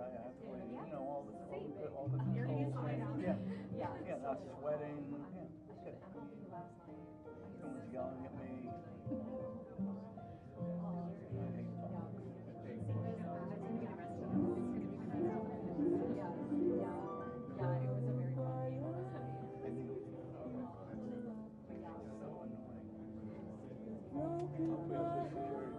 I have to wait, you know, all the cold things. Yeah, not sweating. Yeah, that's it. No one's yelling at me. I hate fun. Yeah, it was a very fun game. So annoying. Hopefully I'll see security.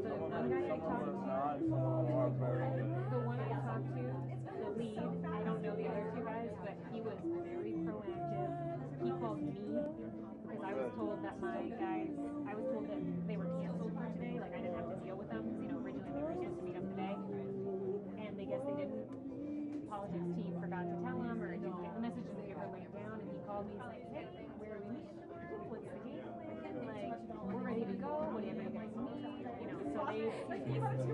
Some of them not, some of them are very good. The one I talked to, the lead, I don't know the other two guys, but he was very proactive. He called me because I was told that my guys, I was told that they were canceled for today, like I didn't have to deal with them because, you know, originally they were supposed to meet up today, and they guess they didn't. The politics team forgot to tell him, or didn't get the message, didn't get her laid down, and he called me, he's like, hey, where are we meeting? What's the game? Like, we're ready to go, what do you guys need? You know, so they've seen guys,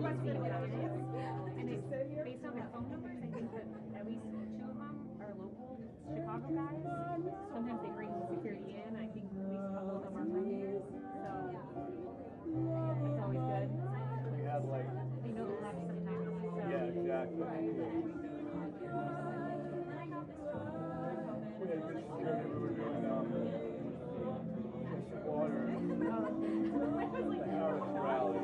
and it's based on their phone numbers, I think that at least two of them are local Chicago guys. Sometimes they bring security in, I think at least a couple of them are from here, so it's always good. We had like... They know the left sometimes, so... Yeah, exactly. We had good security, we were doing water, the Harris rally,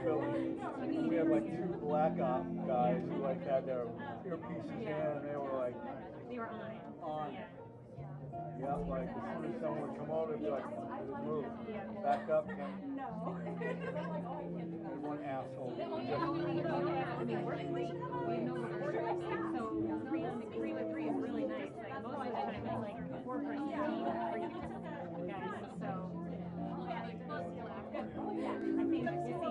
Philly. We had like two black op guys who like had their earpieces in and they were like... They were on it. On it. Yeah, like as soon as someone would come over, they'd be like, move, back up, and one asshole. We know reporters, so three with three is really nice. Like most of the time, it's like a 4-person team, guys. So I think it's just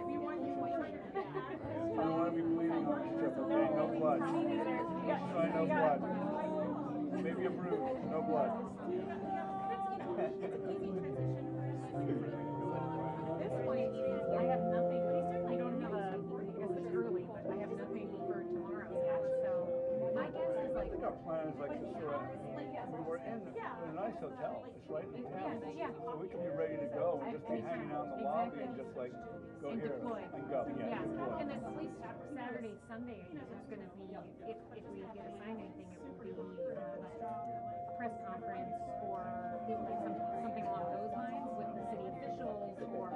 we want you. I don't want to be bleeding on this trip, okay? No blood. Let's try no blood. Maybe a bruise, no blood. At this point, I have nothing. I don't have I guess it's early, but I have nothing for tomorrow yet. So my guess is I think our plan is like to sort of, we're in a nice hotel. It's right in town. So we can be ready to go and just be hanging out in the lobby and just like go and here deploy. and go. Yeah, deploy. And then at least Saturday, Sunday, it's going to be, if we get assigned anything, it will be press conference or like something along those lines with the city officials or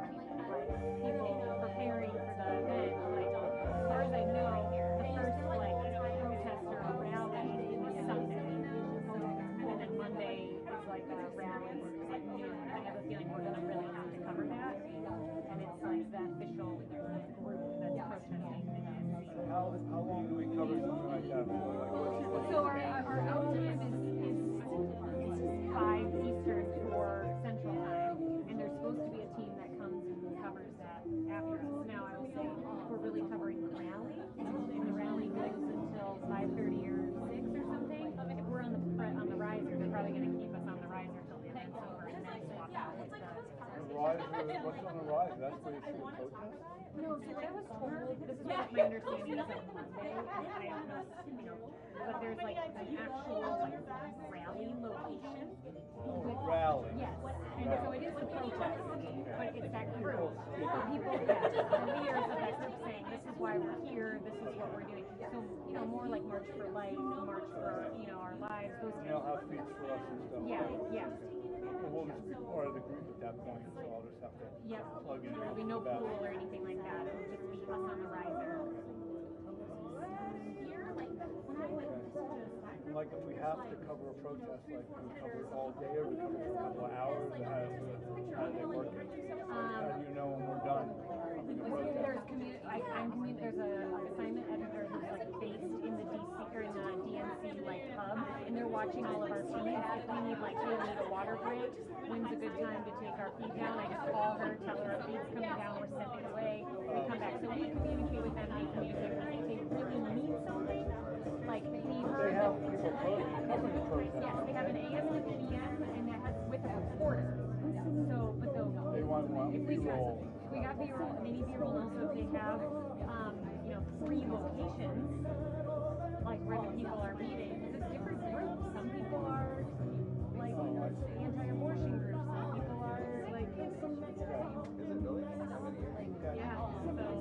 like people preparing for the event. Like as far as I know, the first like protester rally is Sunday, and then Monday is like a rally at noon. I have a feeling we're going to really have to cover that, and it's like the official group that's protesting. How long do we cover something like that for? Like, so our out time is 5 Eastern for Central Time, and there's supposed to be a team that comes and covers that after us. Now I will say we're really covering the rally, and the rally goes until 5:30 or 6 or something. If we're on the riser, they're probably going to keep us on the riser until the event's over, and then swap out with the riser. What's on the riser? That's where you see the protest? No, so what I was told, this is what my understanding is on Monday, I don't know, you know, but there's like an actual like rally location. Rally. Yes, and so it is a protest, but it's that group. So people, the leaders of that group saying, this is why we're here, this is what we're doing. So, you know, more like March for Life, March for, you know, our lives, those And they'll have feats for us and stuff. Yeah. We'll just be part of the group at that point, so I'll just have to plug in. There'll be no pool or anything like that. It'll just be us on the riser. Like if we have to cover a protest, like we cover it all day or we cover it for a couple of hours, or how do they work it? How do you know when we're done covering the protest? There's there's an assignment editor who's like based in the DC or in the DNC like hub, and they're watching all of our feeds. If we need like we need a water break, when's a good time to take our feed down? I just call her, tell her our feed's coming down, we're stepping away, we come back. So we communicate with them, they communicate with us. If they really need something, like the They have people covering the protest. yes, they have an AM and a PM, and that has with a reporter. So, but they want B-roll. If we got B-roll, they need B-roll also if they have, you know, 3 locations, like where the people are meeting. Because it's different groups. Some people are like anti-abortion groups. Some people are like, Is it really? yeah. So.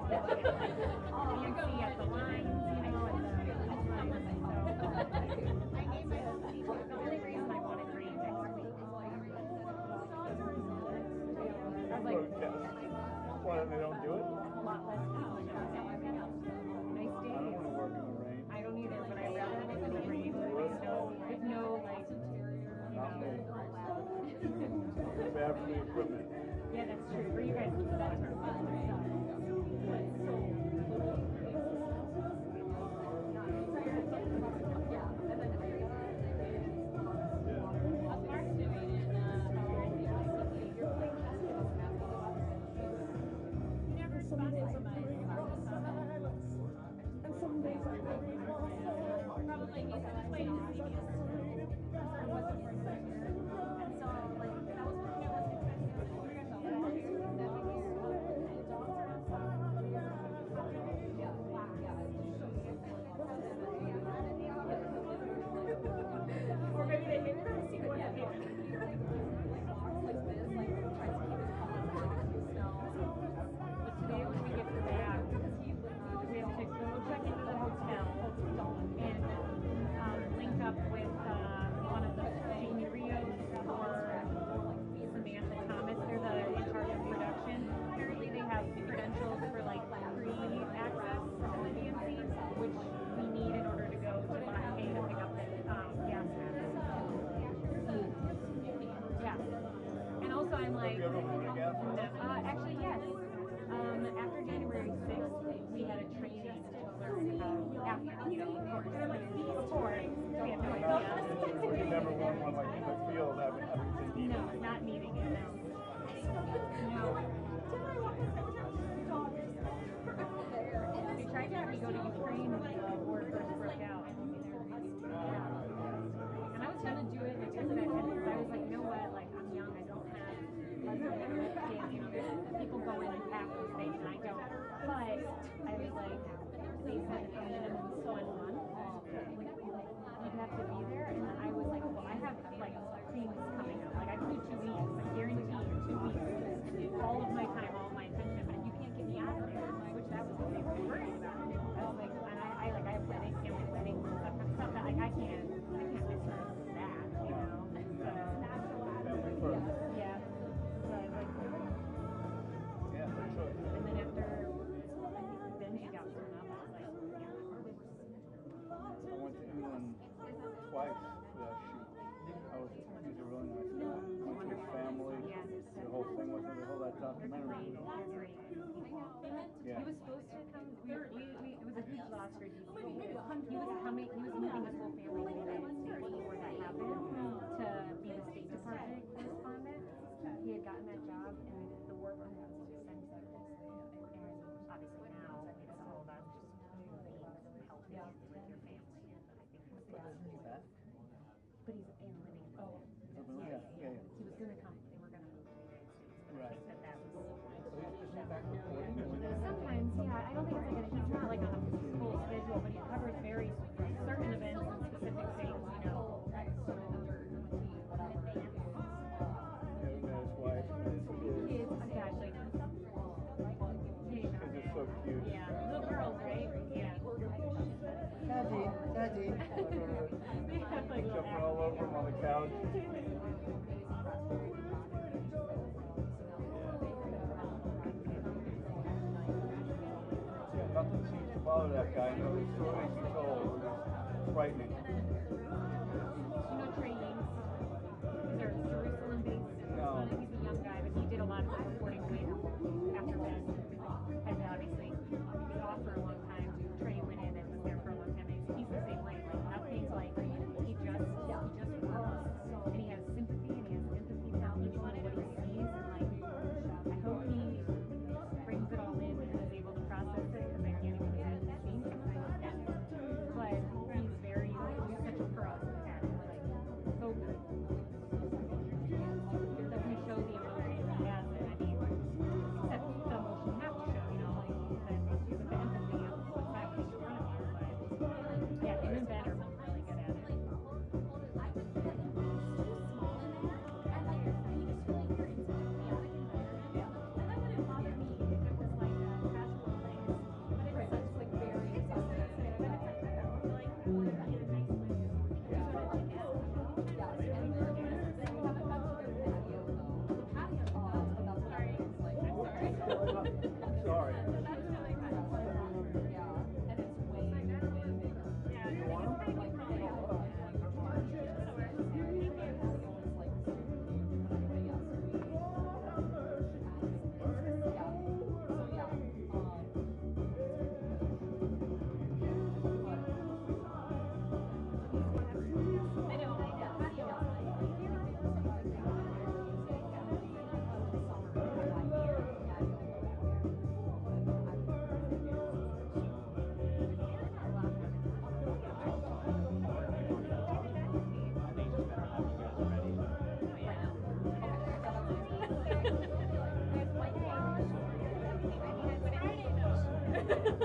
fancy at the lines, you know, at the finish line. So the only reason I wanted rain next week. I was like, Why they don't do it? a lot less people. Nice I don't days. want to work in the rain. I don't either, but I'd rather live in the rain with no like, you Not me. know. Bad for the equipment. Yeah, that's true. For you guys, it's better. Actually, yes. After January 6th, we had a training to learn how, after, you know, of course, before, we had no idea. You never won one like in the field, having No, not needing it, no. No. They tried to have me go to Ukraine when the war first broke out. And I was going to do it because I was like, you know what, like, I'm young, I don't have kids, you know, there's people go in and pack those things, and I don't. But I was like, they said a minimum 1 month, you'd have to be there, and I was like, well, I have, like, things coming up. Like, I can do 2 weeks, like, guaranteed 2 weeks, all of my time, all of my attention, but if you can't get me out of there, which that was what they were worried about. I was like, and I have weddings, family weddings, and stuff that, like, I can't miss that, you know, so, yeah. And then after, then she got thrown up, I was like, yeah. I went to England twice for that shoot. He's a really nice guy. Went to his family. The whole thing was the whole that documentary. Yeah. He was supposed to come. It was a huge loss for DC. He was moving his whole family to the United States before that happened to be the State Department correspondent. He had gotten that job, and the war broke out in December. And obviously now it's all about just being healthy with your family. And I think He's back? but he's in living in Yeah. He was going to come. They were going to move to the United States. But Right. he said that was. Is he back reporting? Sometimes, yeah. I don't think it's like he's not like on a full schedule, but he covers very certain events and specific things, you know. His wife and his kids. Kids, gosh, like, Kids are so cute. yeah, little girls, right? Yeah. Daddy. They have like little Jumping all over him on the couch. Yeah, nothing seems to bother that guy. You know, the stories he told is frightening. You know, training. They're Jerusalem-based. No. He's a young guy, but he did a lot of the reporting way after Ben had obviously been off for a long time. Trey went in and was there for a long time. He's the same way. Like nothing's like he just works, and he has sympathy and he has empathy for people and what he sees. And like I hope he brings it all in and is able to process it because I can't even imagine seeing something like that. But he's very he's such a pro at it. Like so good. It doesn't show the emotion he has, and I mean, except the emotion almost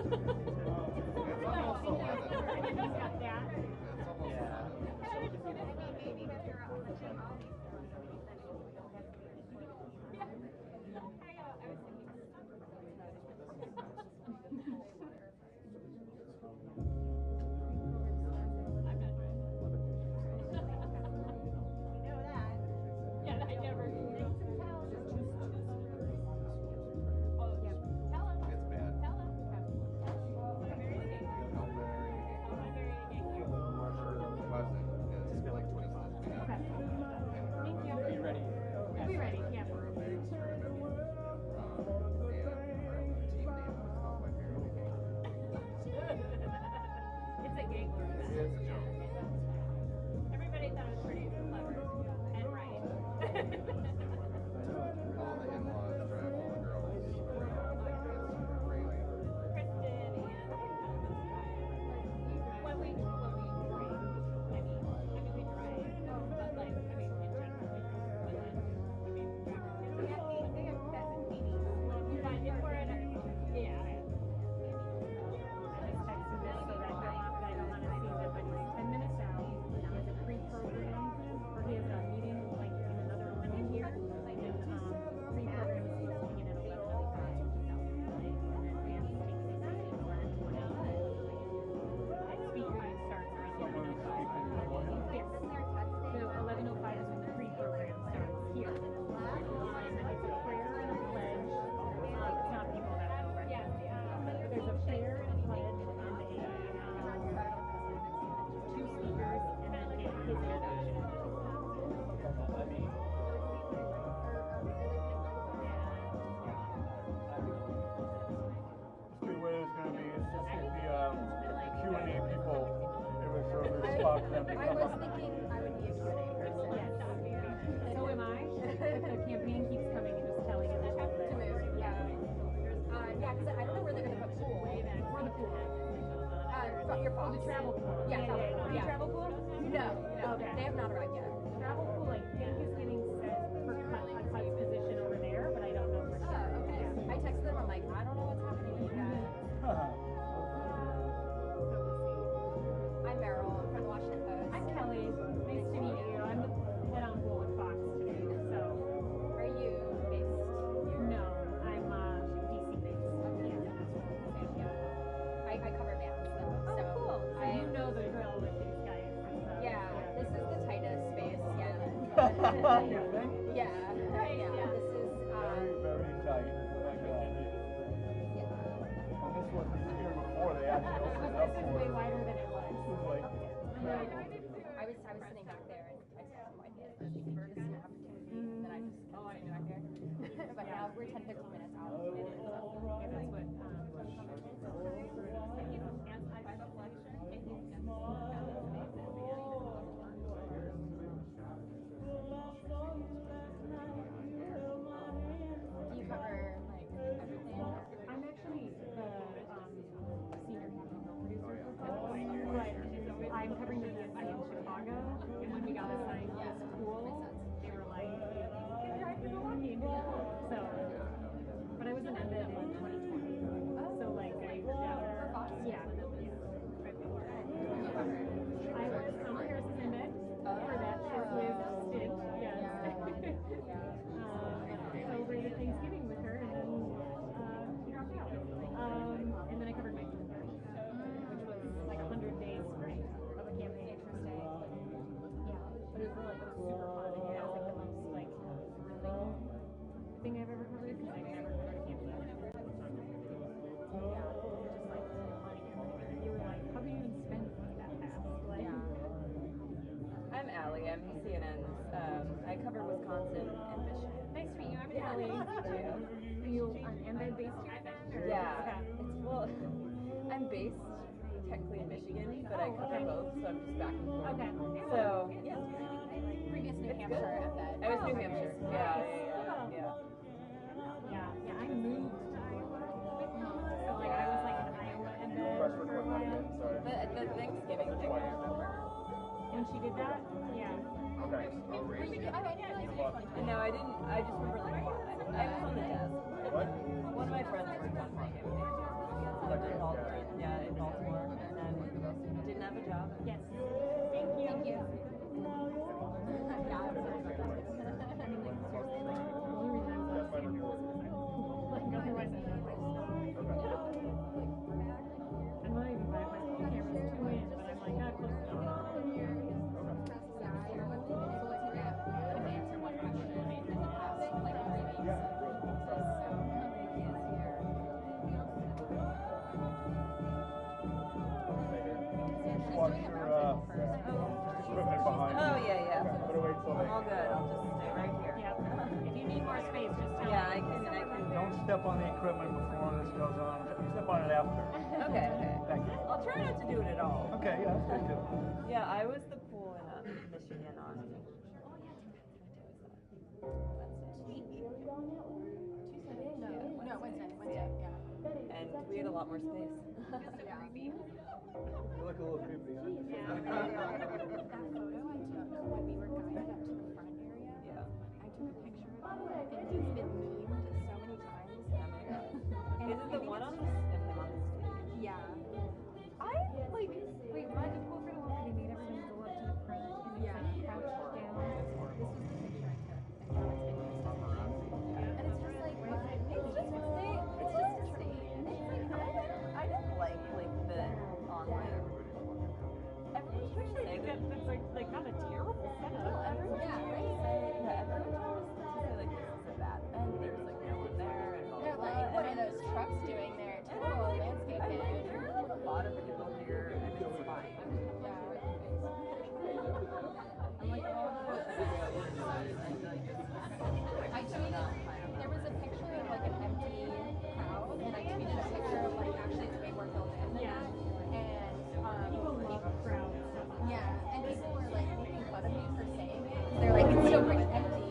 11. Got that. It's almost 11. I cover Wisconsin and Michigan. Nice to meet you. I'm Kelly. Are you and then based here then? Or? Yeah. Well, I'm based technically in Michigan, but I cover both, so I'm just back and forth. Okay. So, yeah. Previous New Hampshire and then. I was New Hampshire. Yeah. I moved to Iowa with Mama, so like I was like in Iowa and then for a while. The Thanksgiving thing, I remember. When she did that? Yeah. Okay. No, I didn't. I just remember like I was on the desk. What? One of my friends worked on my campaign. Yes. Thank you. Thank you. Yeah, I was I mean, like, seriously, like, the only reason I was on Senator was because I was cool. Like, otherwise I would have, like, I'm not even by my phone camera's 2 in, but I'm like, close enough. Can answer one question in the past like 3 weeks. Yeah, good. Watch your equipment behind you. Oh, yeah, yeah. Okay, put away till they. All good. I'll just stay right here. Yeah. If you need more space, just tell me. Yeah, I can. Don't step on the equipment before this goes on. You step on it after. Okay, okay. Thank you. I'll try not to do it at all. Okay, yeah, that's good too. Yeah, I was the pool in Michigan on Wednesday, yeah. and we had a lot more space. You look a little creepy, huh? That photo I took when we were guided up to the front area. Yeah. I took a picture of him, and he's been memed so many times. Oh my god. And Is it the one on the him on the stage? Yeah. I like. Wait, was the pool for the one where they made everyone go up to the front and it's Yeah. like crouched down? This was the picture I took, and now it's been used. And it's just like, It's just a state. It's just a state. It's like I didn't like the online. Everyone's trying to say that. That's like not a terrible setup. Everyone Yeah, trying right? to say everyone trying to say like this is a bad and there's like no one there and all They're that. like, what are those trucks doing there? Total landscape I mean, damage. there are a lot of people here and it's fine. Yeah. I'm like, oh, I tweeted, there was a picture of like an empty crowd, and I tweeted a picture of like, actually it's way more filled in than Yeah. that. And, People love crowds. yeah, and people were like making fun of me for saying it. They're like, it's so pretty empty.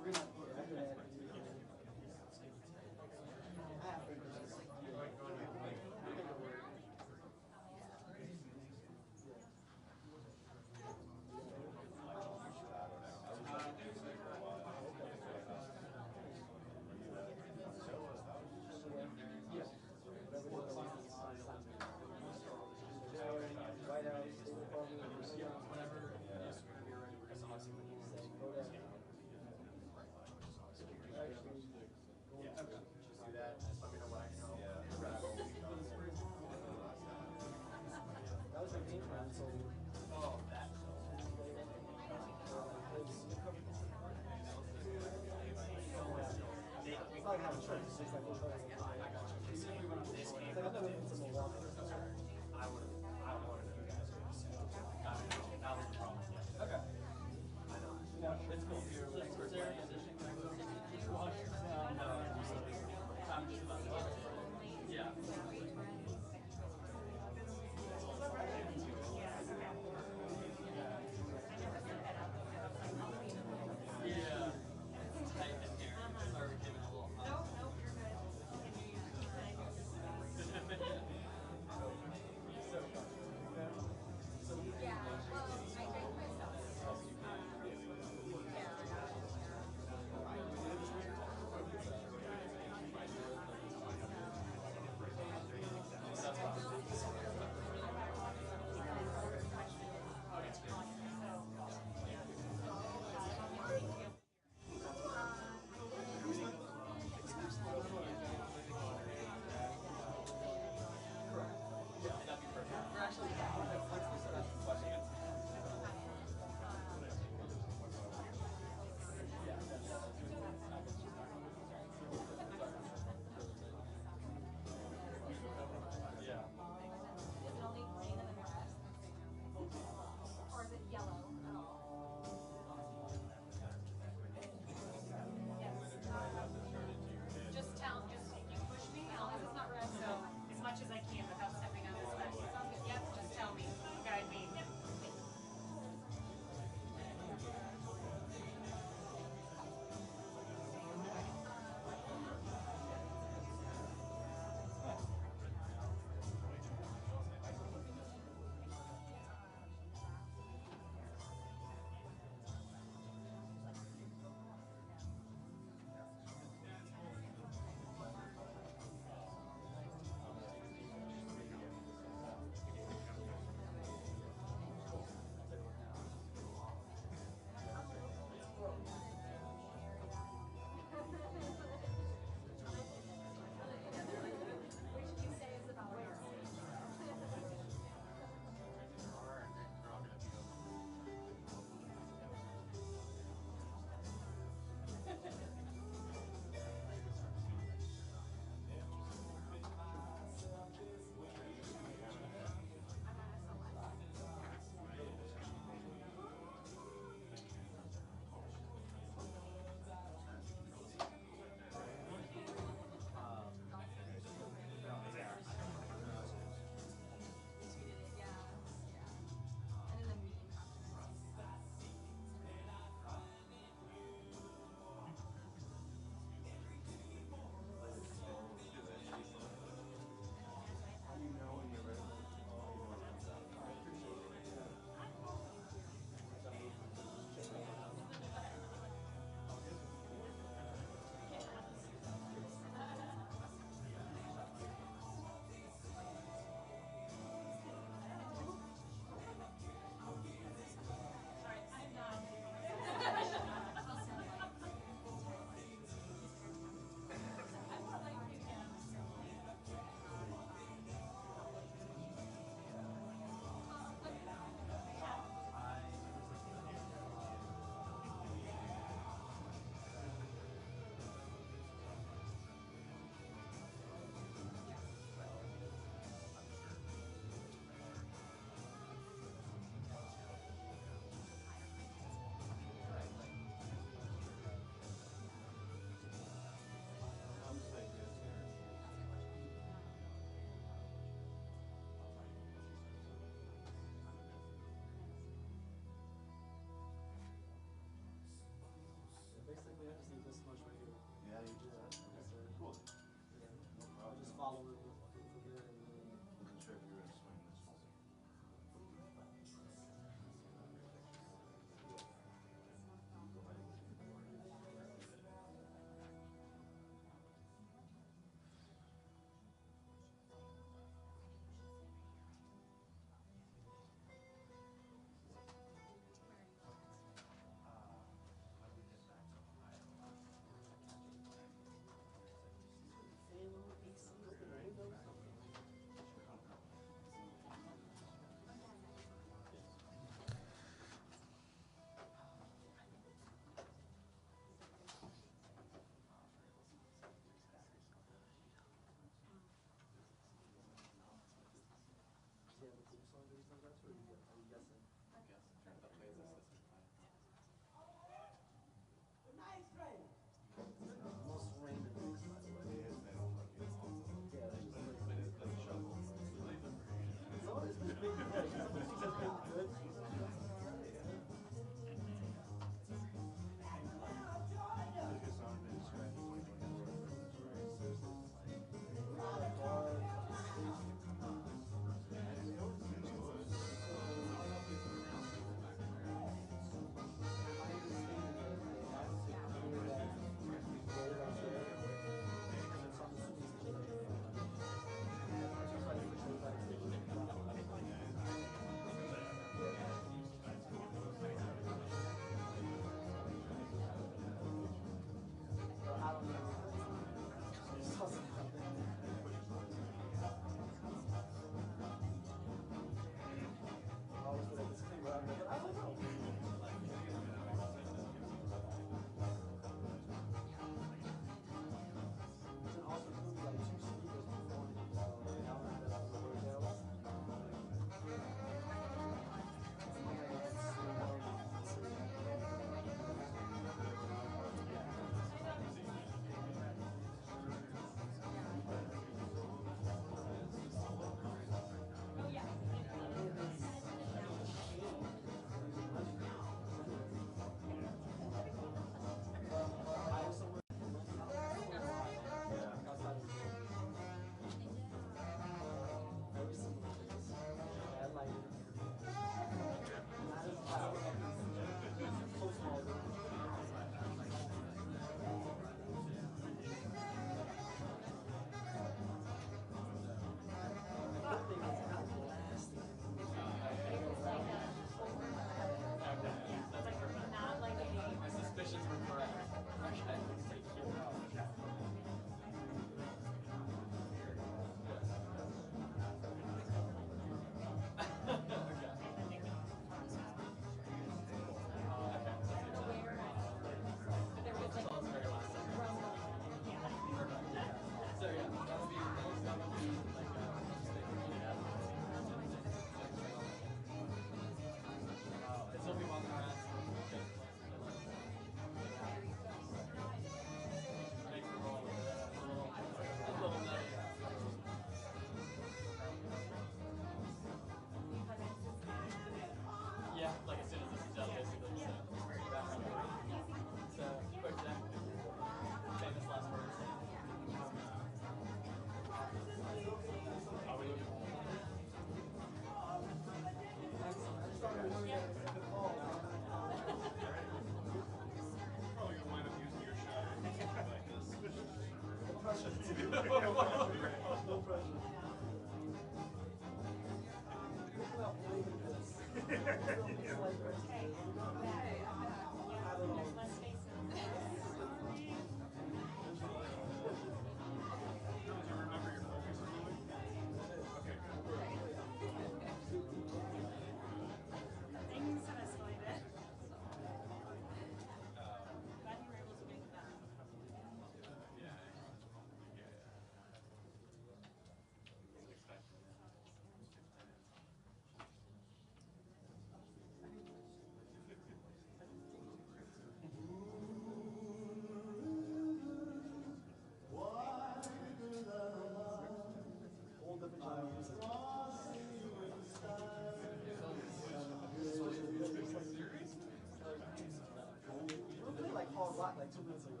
Like hard rock like 2 minutes ago.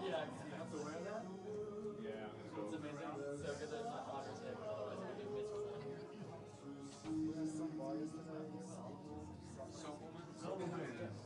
Yeah, you have to wear that? Yeah. It's amazing. So good that it's not Father's Day, because otherwise it would be missed from here. We have some bars tonight. Supplements? Supplements.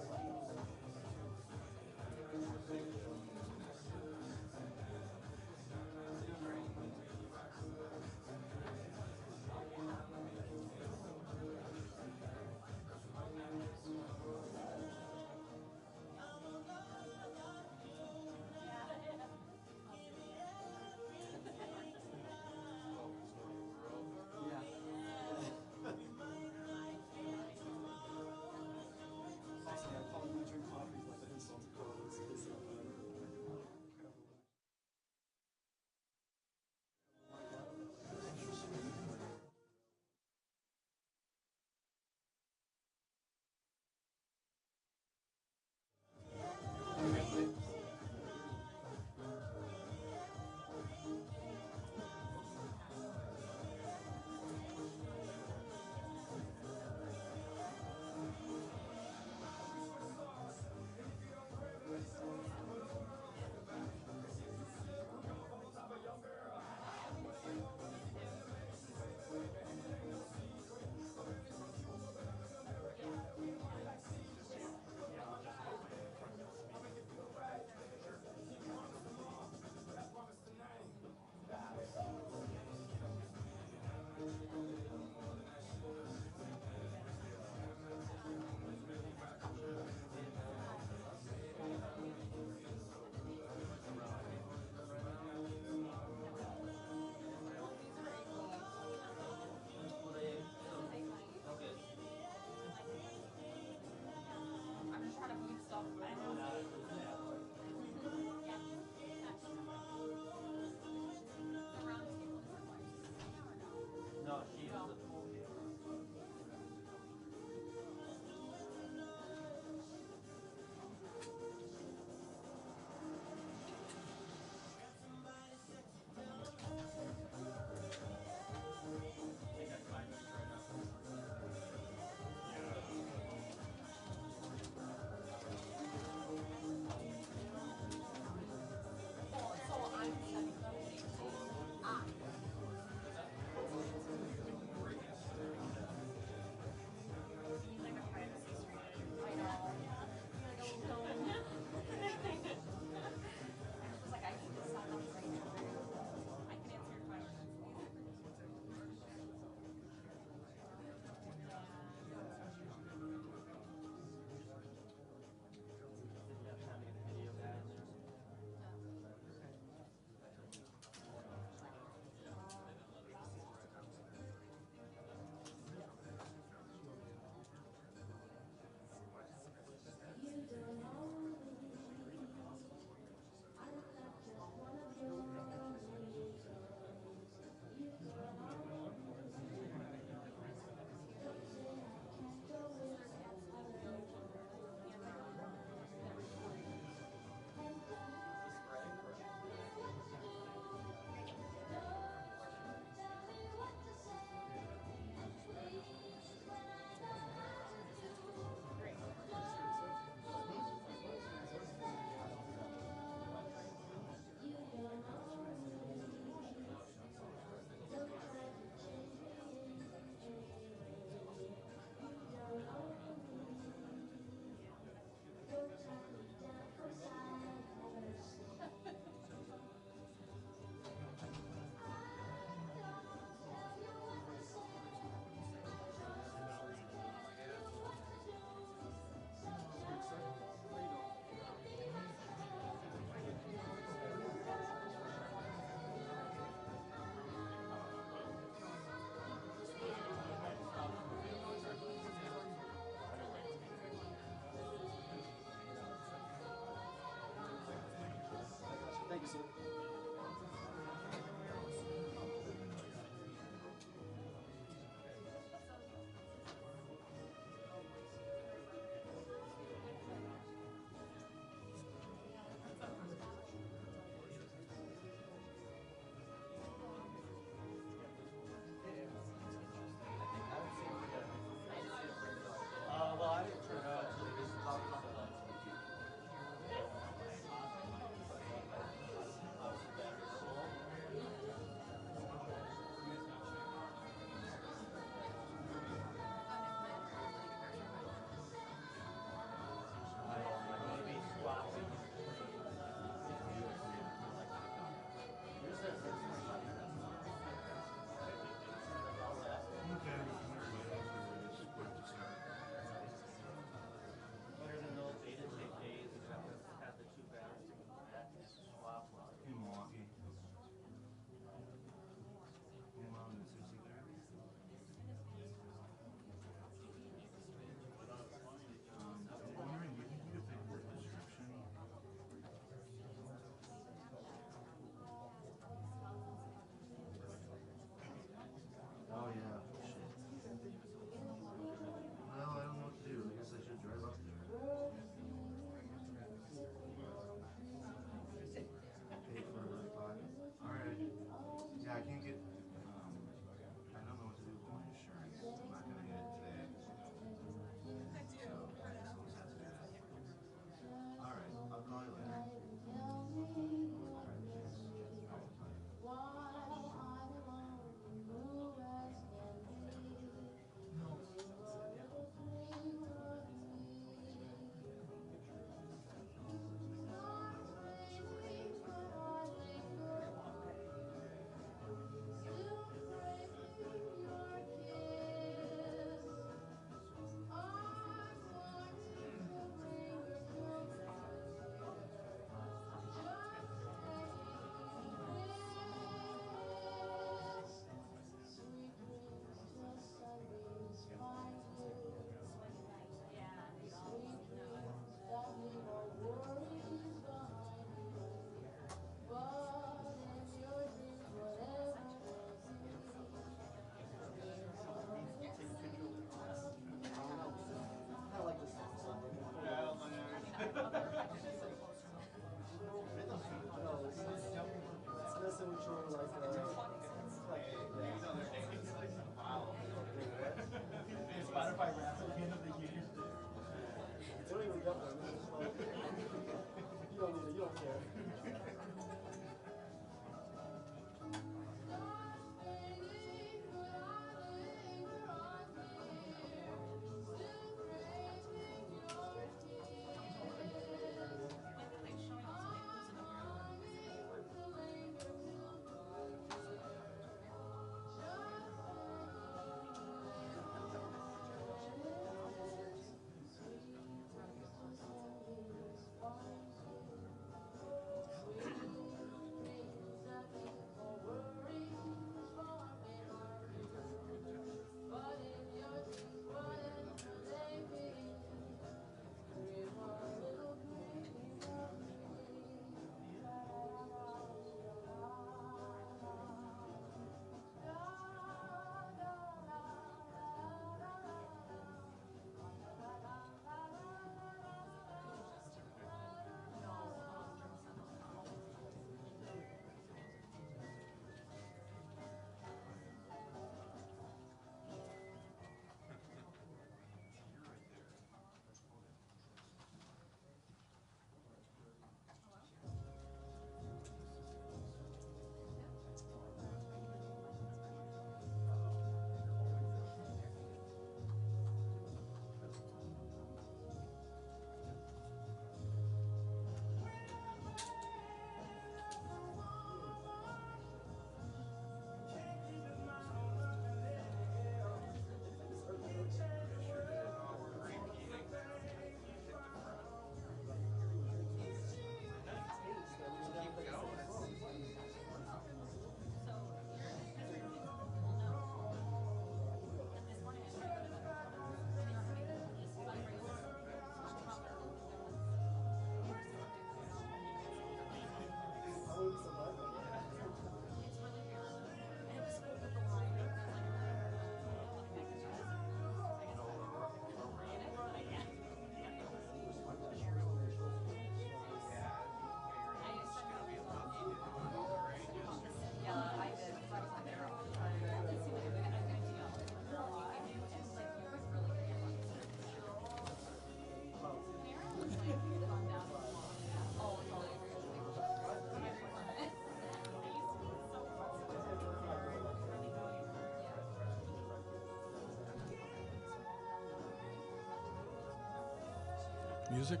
Music?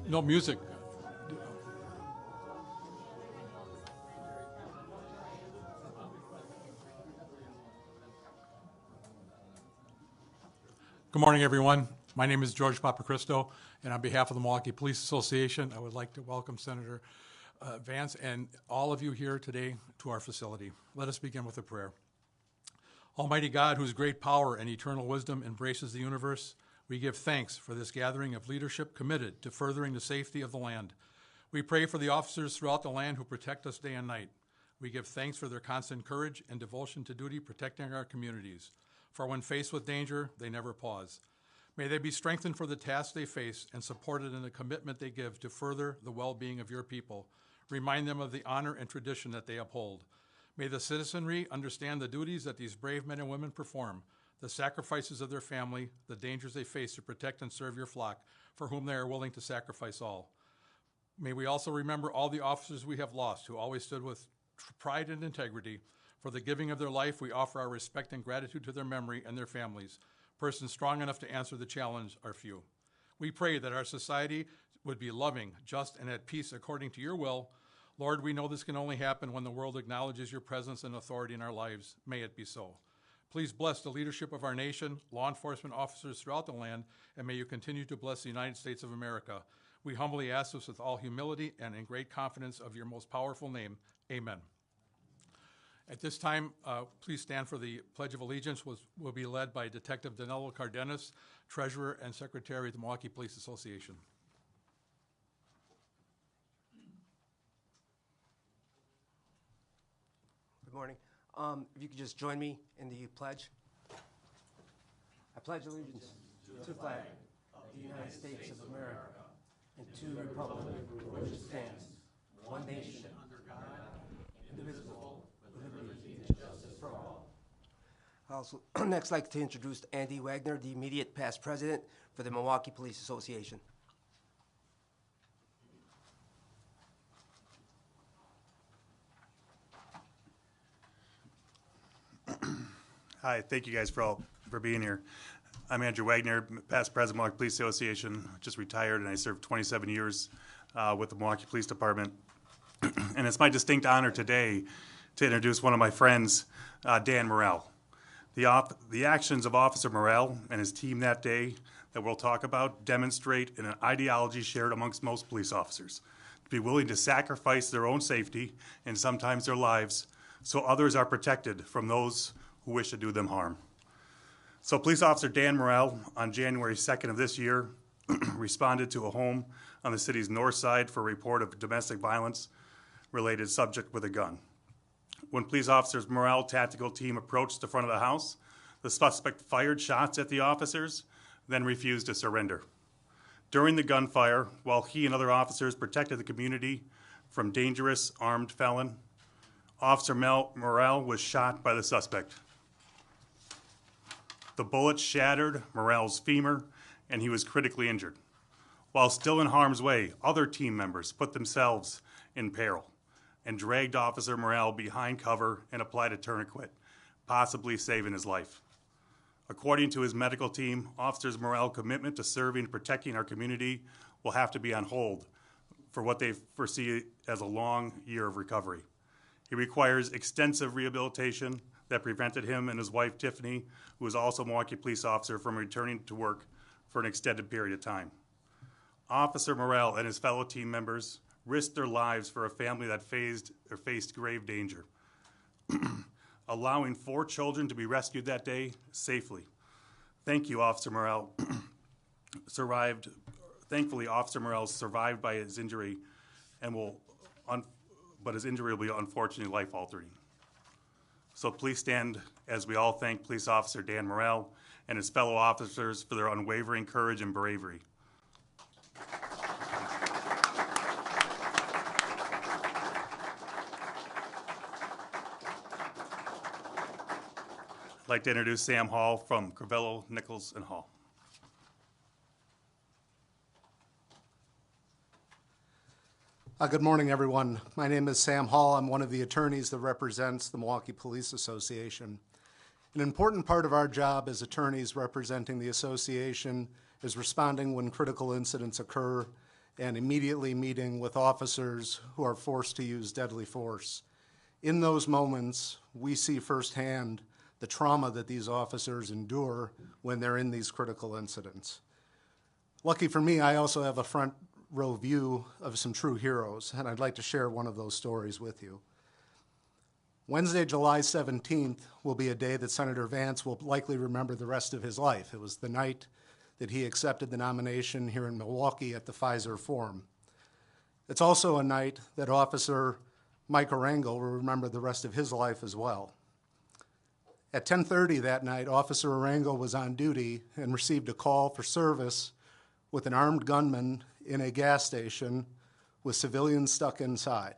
No music. Good morning, everyone. My name is George Papacristo, and on behalf of the Milwaukee Police Association, I would like to welcome Senator Vance and all of you here today to our facility. Let us begin with a prayer. Almighty God, whose great power and eternal wisdom embraces the universe, we give thanks for this gathering of leadership committed to furthering the safety of the land. We pray for the officers throughout the land who protect us day and night. We give thanks for their constant courage and devotion to duty protecting our communities. For when faced with danger, they never pause. May they be strengthened for the tasks they face and supported in the commitment they give to further the well-being of your people. Remind them of the honor and tradition that they uphold. May the citizenry understand the duties that these brave men and women perform, the sacrifices of their family, the dangers they face to protect and serve your flock, for whom they are willing to sacrifice all. May we also remember all the officers we have lost who always stood with pride and integrity. For the giving of their life, we offer our respect and gratitude to their memory and their families. Persons strong enough to answer the challenge are few. We pray that our society would be loving, just, and at peace according to your will. Lord, we know this can only happen when the world acknowledges your presence and authority in our lives. May it be so. Please bless the leadership of our nation, law enforcement officers throughout the land, and may you continue to bless the United States of America. We humbly ask this with all humility and in great confidence of your most powerful name. Amen. At this time, please stand for the Pledge of Allegiance, which will be led by Detective Danilo Cardenas, Treasurer and Secretary of the Milwaukee Police Association. Good morning. If you could just join me in the pledge. I pledge allegiance to the flag of the United States of America and to the republic for which it stands, one nation, under God, indivisible, with liberty and justice for all. I also next like to introduce Andy Wagner, the immediate past president for the Milwaukee Police Association. Hi, thank you guys for being here. I'm Andrew Wagner, past president of Milwaukee Police Association, just retired, and I served 27 years with the Milwaukee Police Department. And it's my distinct honor today to introduce one of my friends, Dan Morel. The actions of Officer Morel and his team that day that we'll talk about demonstrate an ideology shared amongst most police officers, to be willing to sacrifice their own safety and sometimes their lives so others are protected from those who wish to do them harm. So Police Officer Dan Morel, on January 2nd of this year, responded to a home on the city's north side for a report of domestic violence related subject with a gun. When police officers Morel tactical team approached the front of the house, the suspect fired shots at the officers, then refused to surrender. During the gunfire, while he and other officers protected the community from dangerous armed felon, Officer Morel was shot by the suspect. The bullet shattered Morel's femur, and he was critically injured. While still in harm's way, other team members put themselves in peril and dragged Officer Morel behind cover and applied a tourniquet, possibly saving his life. According to his medical team, Officer Morel's commitment to serving and protecting our community will have to be on hold for what they foresee as a long year of recovery. He requires extensive rehabilitation that prevented him and his wife, Tiffany, who is also a Milwaukee police officer, from returning to work for an extended period of time. Officer Morel and his fellow team members risked their lives for a family that faced grave danger, allowing 4 children to be rescued that day safely. Thank you, Officer Morel. Thankfully, Officer Morel survived by his injury, but his injury will be unfortunately life-altering. So please stand as we all thank Police Officer Dan Morel and his fellow officers for their unwavering courage and bravery. I'd like to introduce Sam Hall from Crivello, Nichols, and Hall. Good morning, everyone. My name is Sam Hall. I'm one of the attorneys that represents the Milwaukee Police Association. An important part of our job as attorneys representing the association is responding when critical incidents occur and immediately meeting with officers who are forced to use deadly force. In those moments, we see firsthand the trauma that these officers endure when they're in these critical incidents. Lucky for me, I also have a front row view of some true heroes, and I'd like to share one of those stories with you. Wednesday, July 17th will be a day that Senator Vance will likely remember the rest of his life. It was the night that he accepted the nomination here in Milwaukee at the Pfizer Forum. It's also a night that Officer Mike Arango will remember the rest of his life as well. At 10:30 that night, Officer Arango was on duty and received a call for service with an armed gunman in a gas station with civilians stuck inside.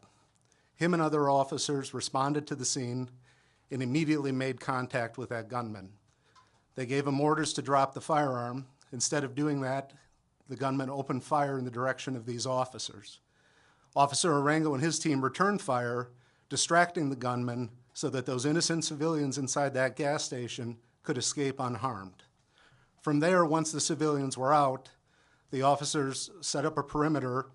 Him and other officers responded to the scene and immediately made contact with that gunman. They gave him orders to drop the firearm. Instead of doing that, the gunman opened fire in the direction of these officers. Officer Arango and his team returned fire, distracting the gunman so that those innocent civilians inside that gas station could escape unharmed. From there, once the civilians were out, the officers set up a perimeter,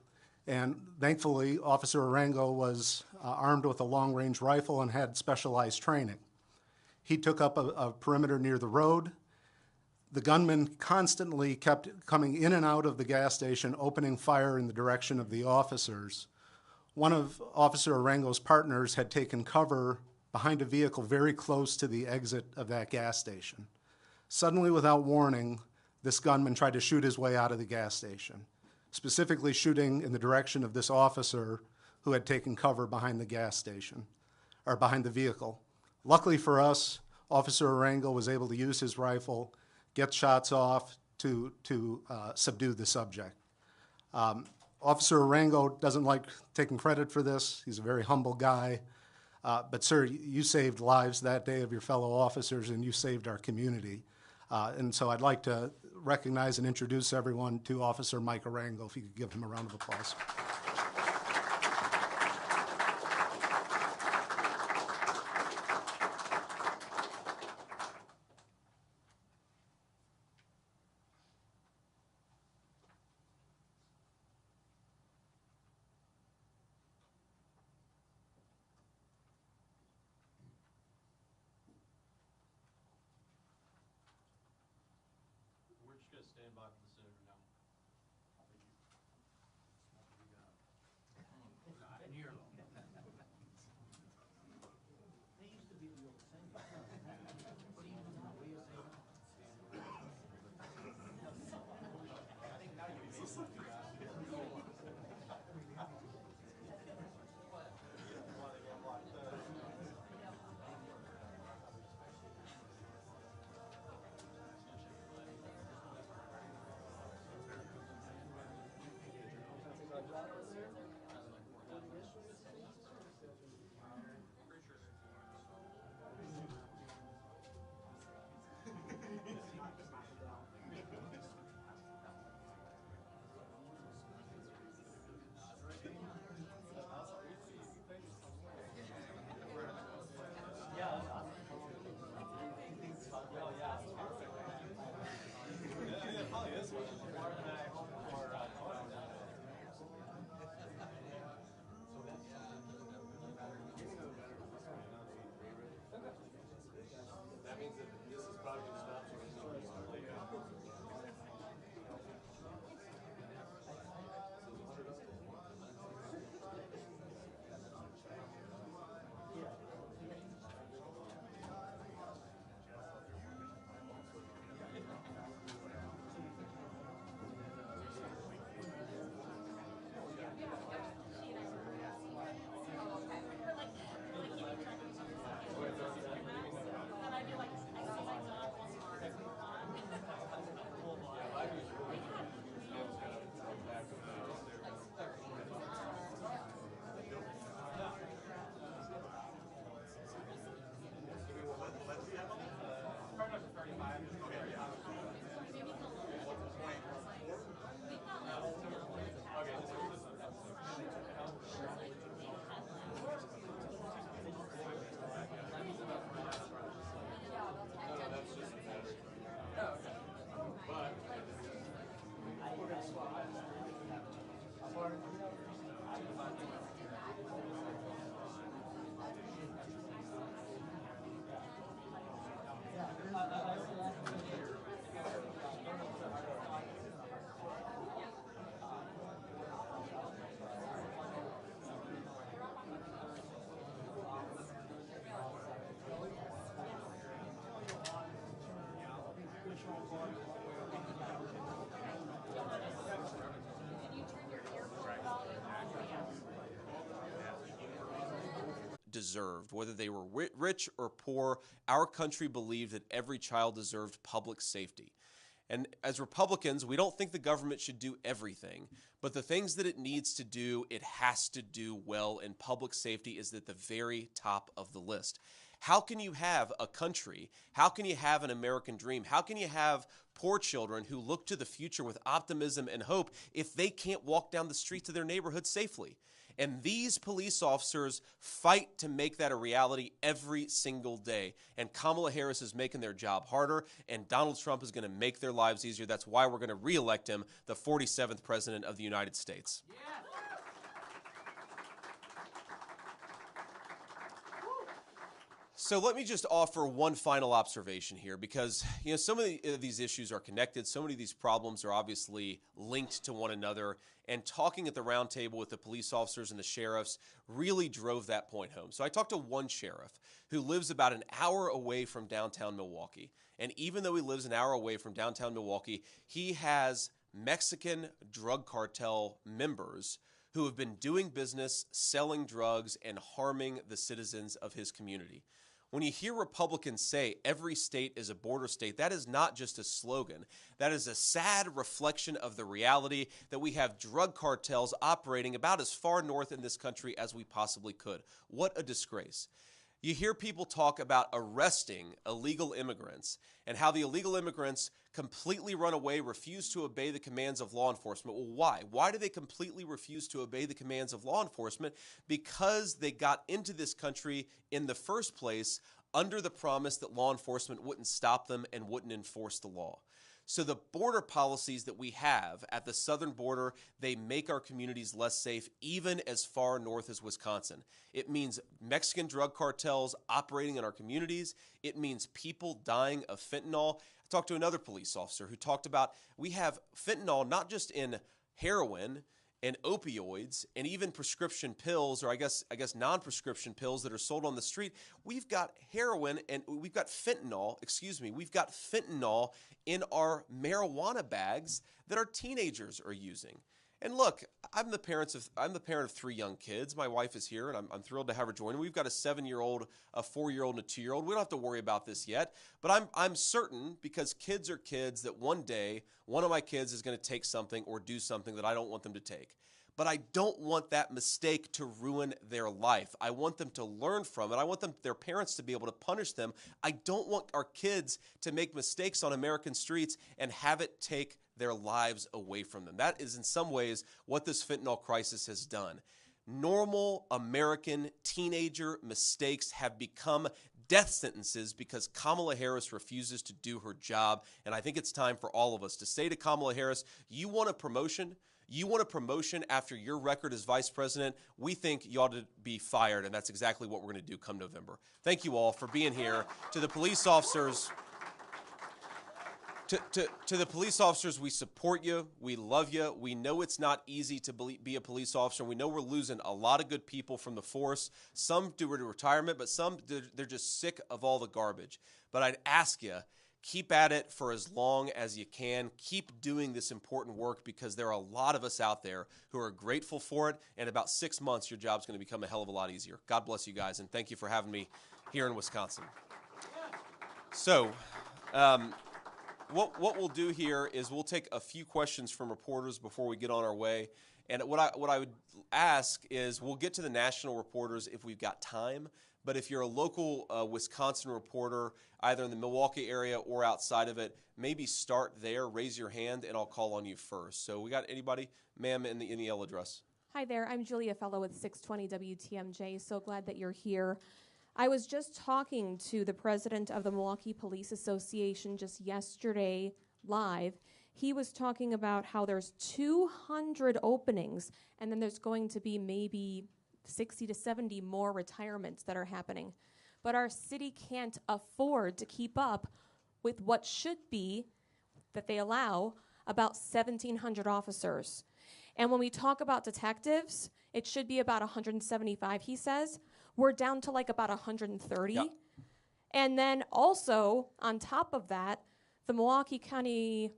and thankfully, Officer Arango was armed with a long-range rifle and had specialized training. He took up a perimeter near the road. The gunman constantly kept coming in and out of the gas station, opening fire in the direction of the officers. One of Officer Arango's partners had taken cover behind a vehicle very close to the exit of that gas station. Suddenly, without warning, this gunman tried to shoot his way out of the gas station, specifically shooting in the direction of this officer who had taken cover behind the gas station, or behind the vehicle. Luckily for us, Officer Arango was able to use his rifle, get shots off to subdue the subject. Officer Arango doesn't like taking credit for this. He's a very humble guy. But sir, you saved lives that day of your fellow officers, and you saved our community. And so I'd like to recognize and introduce everyone to Officer Mike Arango, if you could give him a round of applause. stand by for the senator now. Deserved, whether they were rich or poor. Our country believed that every child deserved public safety. And as Republicans, we don't think the government should do everything, but the things that it needs to do, it has to do well, and public safety is at the very top of the list. How can you have a country? How can you have an American dream? How can you have poor children who look to the future with optimism and hope if they can't walk down the streets of their neighborhood safely? And these police officers fight to make that a reality every single day. And Kamala Harris is making their job harder, and Donald Trump is going to make their lives easier. That's why we're going to reelect him the 47th President of the United States. So let me just offer one final observation here, because some of these issues are connected. So many of these problems are obviously linked to one another. And talking at the round table with the police officers and the sheriffs really drove that point home. So I talked to one sheriff who lives about an hour away from downtown Milwaukee. And even though he lives an hour away from downtown Milwaukee, he has Mexican drug cartel members who have been doing business, selling drugs, and harming the citizens of his community. When you hear Republicans say every state is a border state, that is not just a slogan. That is a sad reflection of the reality that we have drug cartels operating about as far north in this country as we possibly could. What a disgrace. You hear people talk about arresting illegal immigrants and how the illegal immigrants completely run away, refuse to obey the commands of law enforcement. Well, why? Why do they completely refuse to obey the commands of law enforcement? Because they got into this country in the first place under the promise that law enforcement wouldn't stop them and wouldn't enforce the law. So the border policies that we have at the southern border, they make our communities less safe, even as far north as Wisconsin. It means Mexican drug cartels operating in our communities. It means people dying of fentanyl. talked to another police officer who talked about we have fentanyl not just in heroin and opioids and even prescription pills, or I guess non-prescription pills that are sold on the street. We've got heroin and we've got fentanyl, we've got fentanyl in our marijuana bags that our teenagers are using. And look, I'm the parent of 3 young kids. My wife is here, and I'm thrilled to have her join. We've got a 7-year-old, a 4-year-old, and a 2-year-old. We don't have to worry about this yet, but I'm certain, because kids are kids, that one day one of my kids is going to take something or do something that I don't want them to take. But I don't want that mistake to ruin their life. I want them to learn from it. I want their parents to be able to punish them. I don't want our kids to make mistakes on American streets and have it take their lives away from them. That is in some ways what this fentanyl crisis has done. Normal American teenager mistakes have become death sentences because Kamala Harris refuses to do her job. And I think it's time for all of us to say to Kamala Harris, you want a promotion? You want a promotion after your record as vice president? We think you ought to be fired, and that's exactly what we're going to do come November. Thank you all for being here. To the police officers, to the police officers, we support you. We love you. We know it's not easy to be a police officer. We know we're losing a lot of good people from the force. Some due to retirement, but some, they're just sick of all the garbage. But I'd ask you, keep at it for as long as you can. Keep doing this important work, because there are a lot of us out there who are grateful for it. And in about 6 months, your job's going to become a hell of a lot easier. God bless you guys, and thank you for having me here in Wisconsin. So, what we'll do here is we'll take a few questions from reporters before we get on our way. And what I would ask is we'll get to the national reporters if we've got time. But if you're a local Wisconsin reporter, either in the Milwaukee area or outside of it, maybe start there, raise your hand, and I'll call on you first. So we got anybody? Ma'am, in the yellow dress. Hi there, I'm Julia Fellow with 620 WTMJ. So glad that you're here. I was just talking to the president of the Milwaukee Police Association just yesterday live. He was talking about how there's 200 openings, and then there's going to be maybe 60 to 70 more retirements that are happening. But our city can't afford to keep up with what should be, that they allow, about 1,700 officers. And when we talk about detectives, it should be about 175, he says. We're down to like about 130. Yep. And then also, on top of that, the Milwaukee County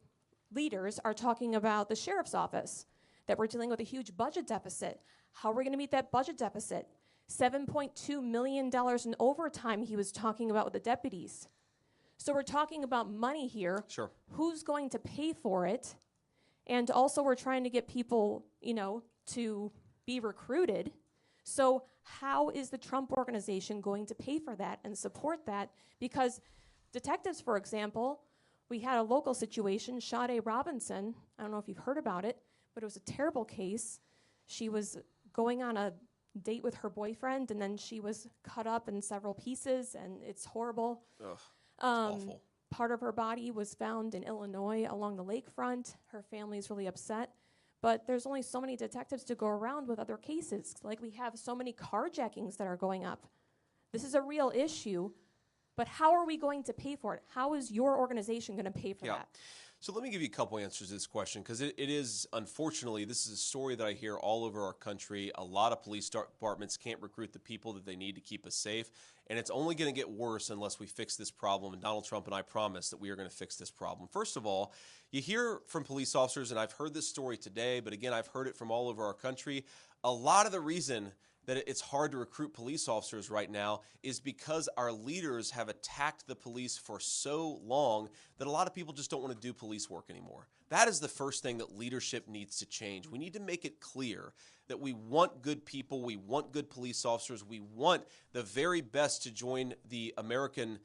leaders are talking about the sheriff's office, that we're dealing with a huge budget deficit. How are we going to meet that budget deficit? $7.2 million in overtime he was talking about with the deputies. So we're talking about money here. Sure. Who's going to pay for it? And also we're trying to get people, to be recruited. So how is the Trump organization going to pay for that and support that? Because detectives, for example, we had a local situation, Sade Robinson. I don't know if you've heard about it, but it was a terrible case. She was going on a date with her boyfriend, and then she was cut up in several pieces, and it's horrible. Ugh, it's awful. Part of her body was found in Illinois along the lakefront. Her family's really upset. But there's only so many detectives to go around with other cases. Like, we have so many carjackings that are going up. This is a real issue, but how are we going to pay for it? How is your organization going to pay for that? So let me give you a couple answers to this question, because it is, unfortunately, this is a story that I hear all over our country. A lot of police departments can't recruit the people that they need to keep us safe, and it's only going to get worse unless we fix this problem, and Donald Trump and I promise that we are going to fix this problem. First of all, you hear from police officers, and I've heard this story today, but again, I've heard it from all over our country. A lot of the reason that it's hard to recruit police officers right now is because our leaders have attacked the police for so long that a lot of people just don't want to do police work anymore. That is the first thing that leadership needs to change. We need to make it clear that we want good people, we want good police officers, we want the very best to join the American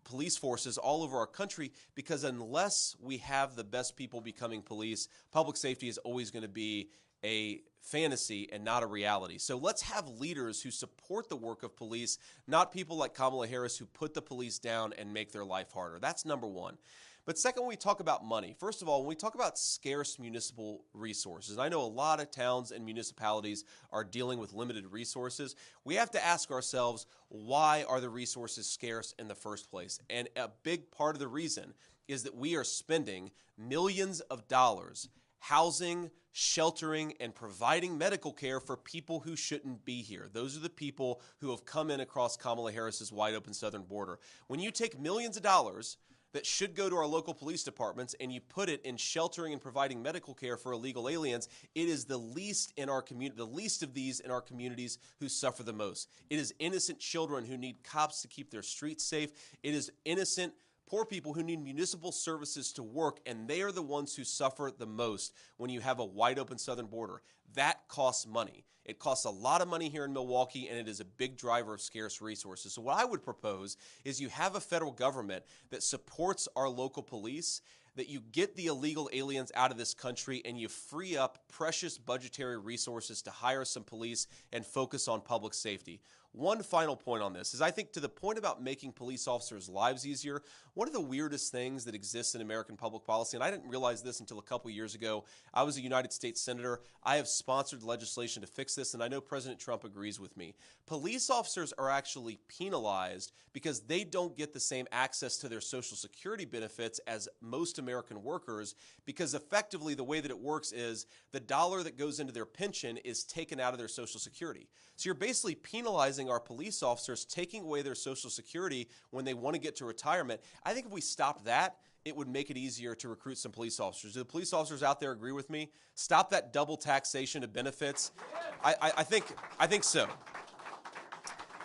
police forces all over our country, because unless we have the best people becoming police, public safety is always going to be a fantasy and not a reality. So let's have leaders who support the work of police, not people like Kamala Harris who put the police down and make their life harder. That's number one. But second, when we talk about money, first of all, when we talk about scarce municipal resources, and I know a lot of towns and municipalities are dealing with limited resources, we have to ask ourselves, why are the resources scarce in the first place? And a big part of the reason is that we are spending millions of dollars housing, sheltering, and providing medical care for people who shouldn't be here. Those are the people who have come in across Kamala Harris's wide open southern border. When you take millions of dollars that should go to our local police departments and you put it in sheltering and providing medical care for illegal aliens, it is the least in our community, the least of these in our communities who suffer the most. It is innocent children who need cops to keep their streets safe. It is innocent poor people who need municipal services to work, and they are the ones who suffer the most when you have a wide open southern border. That costs money. It costs a lot of money here in Milwaukee, and it is a big driver of scarce resources. So what I would propose is you have a federal government that supports our local police, that you get the illegal aliens out of this country, and you free up precious budgetary resources to hire some police and focus on public safety. One final point on this is I think to the point about making police officers' lives easier, one of the weirdest things that exists in American public policy, and I didn't realize this until a couple years ago, I was a United States Senator. I have sponsored legislation to fix this, and I know President Trump agrees with me. Police officers are actually penalized because they don't get the same access to their Social Security benefits as most American workers, because effectively the way that it works is the dollar that goes into their pension is taken out of their Social Security. So you're basically penalizing our police officers, taking away their Social Security when they want to get to retirement. I think if we stopped that, it would make it easier to recruit some police officers. Do the police officers out there agree with me? Stop that double taxation of benefits. I think so.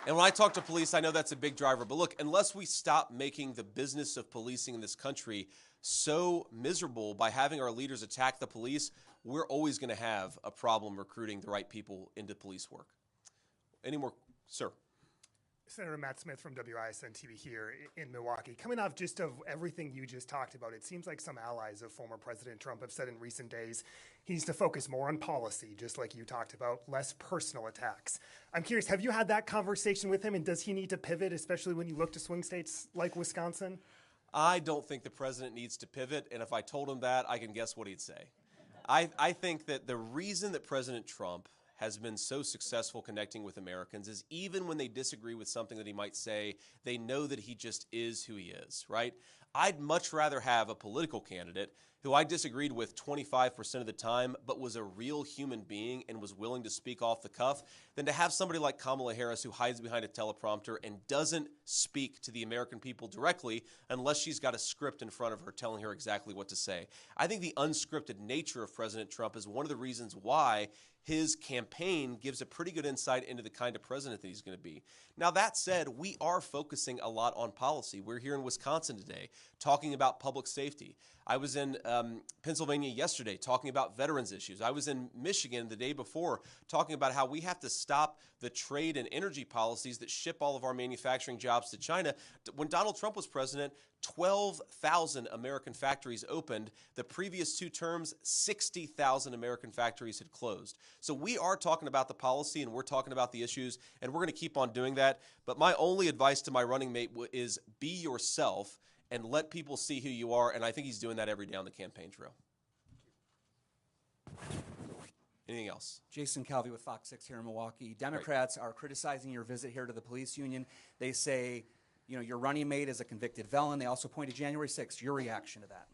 And when I talk to police, I know that's a big driver. But look, unless we stop making the business of policing in this country so miserable by having our leaders attack the police, we're always going to have a problem recruiting the right people into police work. Any more, sir? Senator Matt Smith from WISN TV here in Milwaukee. Coming off just of everything you just talked about, it seems like some allies of former President Trump have said in recent days he needs to focus more on policy, just like you talked about, less personal attacks. I'm curious, have you had that conversation with him, and does he need to pivot, especially when you look to swing states like Wisconsin? I don't think the president needs to pivot, and if I told him that, I can guess what he'd say. I think that the reason that President Trump has been so successful connecting with Americans is even when they disagree with something that he might say, they know that he just is who he is, right? I'd much rather have a political candidate who I disagreed with 25% of the time, but was a real human being and was willing to speak off the cuff, than to have somebody like Kamala Harris who hides behind a teleprompter and doesn't speak to the American people directly unless she's got a script in front of her telling her exactly what to say. I think the unscripted nature of President Trump is one of the reasons why his campaign gives a pretty good insight into the kind of president that he's going to be. Now, that said, we are focusing a lot on policy. We're here in Wisconsin today talking about public safety. I was in Pennsylvania yesterday talking about veterans issues. I was in Michigan the day before talking about how we have to stop the trade and energy policies that ship all of our manufacturing jobs to China. When Donald Trump was president, 12,000 American factories opened. The previous 2 terms, 60,000 American factories had closed. So we are talking about the policy, and we're talking about the issues, and we're going to keep on doing that. But my only advice to my running mate is be yourself and let people see who you are, and I think he's doing that every day on the campaign trail. Anything else? Jason Calvi with Fox 6 here in Milwaukee. Democrats are criticizing your visit here to the police union. They say, you know, your running mate is a convicted felon. They also point to January 6th. Your reaction to that?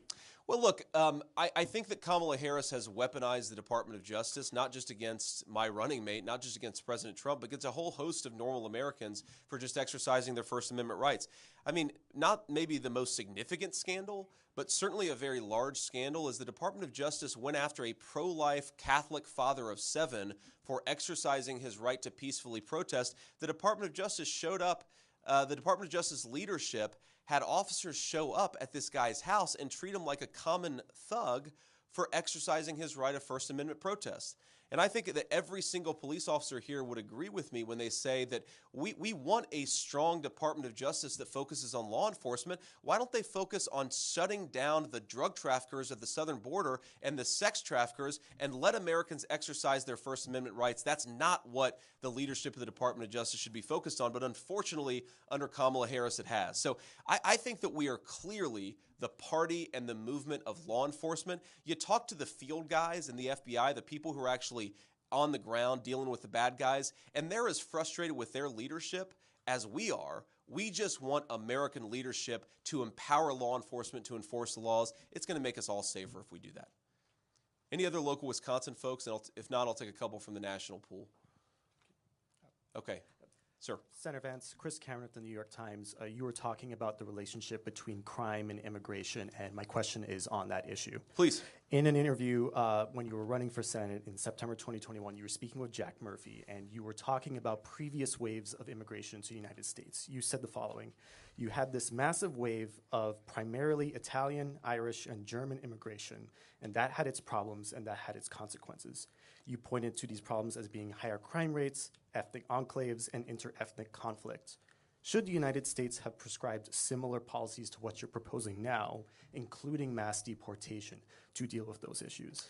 Well, look, I think that Kamala Harris has weaponized the Department of Justice, not just against my running mate, not just against President Trump, but against a whole host of normal Americans for just exercising their First Amendment rights. I mean, not maybe the most significant scandal, but certainly a very large scandal is the Department of Justice went after a pro-life Catholic father of 7 for exercising his right to peacefully protest. The Department of Justice showed up, the Department of Justice leadership had officers show up at this guy's house and treat him like a common thug for exercising his right of First Amendment protest. And I think that every single police officer here would agree with me when they say that we want a strong Department of Justice that focuses on law enforcement. Why don't they focus on shutting down the drug traffickers at the southern border and the sex traffickers and let Americans exercise their First Amendment rights? That's not what the leadership of the Department of Justice should be focused on, but unfortunately, under Kamala Harris, it has. So I think that we are clearly the party and the movement of law enforcement. You talk to the field guys in the FBI, the people who are actually on the ground dealing with the bad guys, and they're as frustrated with their leadership as we are. We just want American leadership to empower law enforcement to enforce the laws. It's going to make us all safer if we do that. Any other local Wisconsin folks? And if not, I'll take a couple from the national pool. Okay. Sir. Senator Vance, Chris Cameron at the New York Times, you were talking about the relationship between crime and immigration, and my question is on that issue. Please. In an interview when you were running for Senate in September 2021, you were speaking with Jack Murphy, and you were talking about previous waves of immigration to the United States. You said the following: you had this massive wave of primarily Italian, Irish, and German immigration, and that had its problems and that had its consequences. You pointed to these problems as being higher crime rates, ethnic enclaves, and inter-ethnic conflict. Should the United States have prescribed similar policies to what you're proposing now, including mass deportation, to deal with those issues?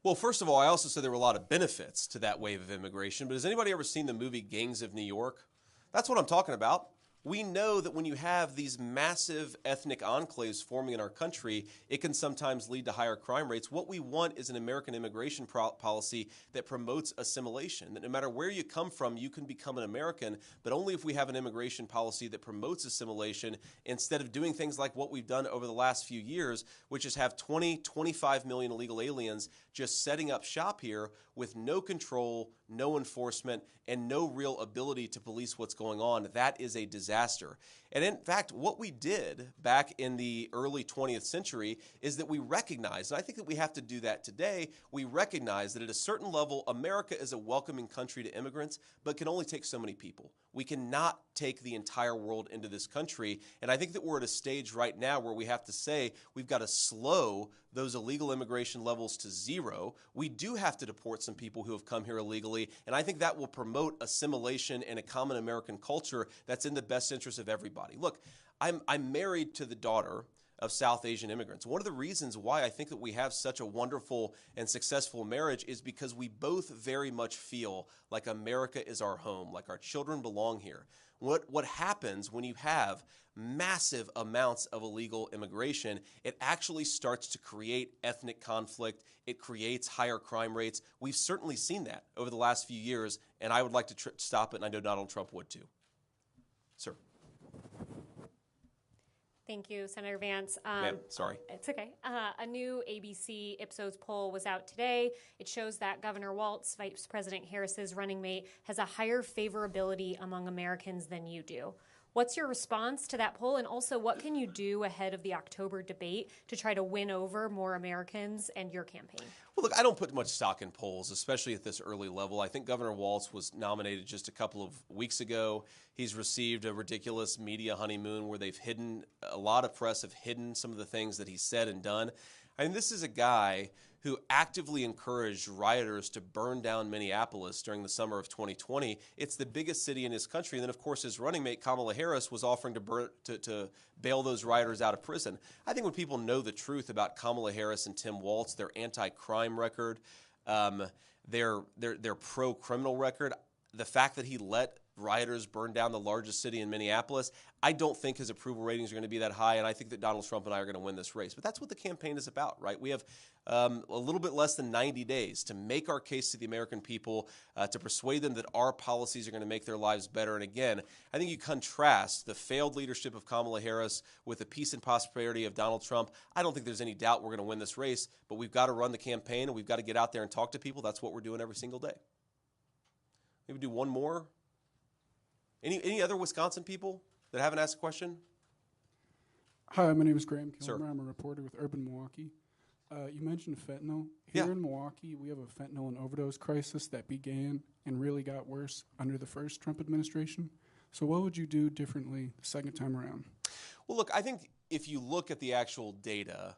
Well, first of all, I also said there were a lot of benefits to that wave of immigration, but has anybody ever seen the movie Gangs of New York? That's what I'm talking about. We know that when you have these massive ethnic enclaves forming in our country, it can sometimes lead to higher crime rates. What we want is an American immigration policy that promotes assimilation, that no matter where you come from, you can become an American, but only if we have an immigration policy that promotes assimilation instead of doing things like what we've done over the last few years, which is have 25 million illegal aliens just setting up shop here with no control, no enforcement, and no real ability to police what's going on. That is a disaster. And in fact, what we did back in the early 20th century is that we recognized, and I think that we have to do that today, we recognize that at a certain level, America is a welcoming country to immigrants, but can only take so many people. We cannot take the entire world into this country, and I think that we're at a stage right now where we have to say we've got to slow those illegal immigration levels to zero. We do have to deport some people who have come here illegally, and I think that will promote assimilation and a common American culture that's in the best interest of everybody. Look, I'm married to the daughter of South Asian immigrants. One of the reasons why I think that we have such a wonderful and successful marriage is because we both very much feel like America is our home, like our children belong here. What happens when you have massive amounts of illegal immigration, it actually starts to create ethnic conflict. It creates higher crime rates. We've certainly seen that over the last few years, and I would like to stop it, and I know Donald Trump would too. Sir. Thank you, Senator Vance. Ma'am, sorry. It's okay. A new ABC Ipsos poll was out today. It shows that Governor Walz, Vice President Harris's running mate, has a higher favorability among Americans than you do. What's your response to that poll? And also, what can you do ahead of the October debate to try to win over more Americans and your campaign? Well, look, I don't put much stock in polls, especially at this early level. I think Governor Walz was nominated just a couple of weeks ago. He's received a ridiculous media honeymoon where a lot of press have hidden some of the things that he said and done. I mean, this is a guy who actively encouraged rioters to burn down Minneapolis during the summer of 2020. It's the biggest city in his country. And then, of course, his running mate, Kamala Harris, was offering to bail those rioters out of prison. I think when people know the truth about Kamala Harris and Tim Walz, their anti-crime record, their pro-criminal record, the fact that he let rioters burn down the largest city in Minneapolis, I don't think his approval ratings are going to be that high, and I think that Donald Trump and I are going to win this race. But that's what the campaign is about, right? We have a little bit less than 90 days to make our case to the American people, to persuade them that our policies are going to make their lives better. And again, I think you contrast the failed leadership of Kamala Harris with the peace and prosperity of Donald Trump. I don't think there's any doubt we're going to win this race, but we've got to run the campaign, and we've got to get out there and talk to people. That's what we're doing every single day. Maybe do one more. Any other Wisconsin people that haven't asked a question? Hi, my name is Graham Sir. Kilmer. I'm a reporter with Urban Milwaukee. You mentioned fentanyl. Here in Milwaukee, we have a fentanyl and overdose crisis that began and really got worse under the first Trump administration. So what would you do differently the second time around? Well, look, I think if you look at the actual data,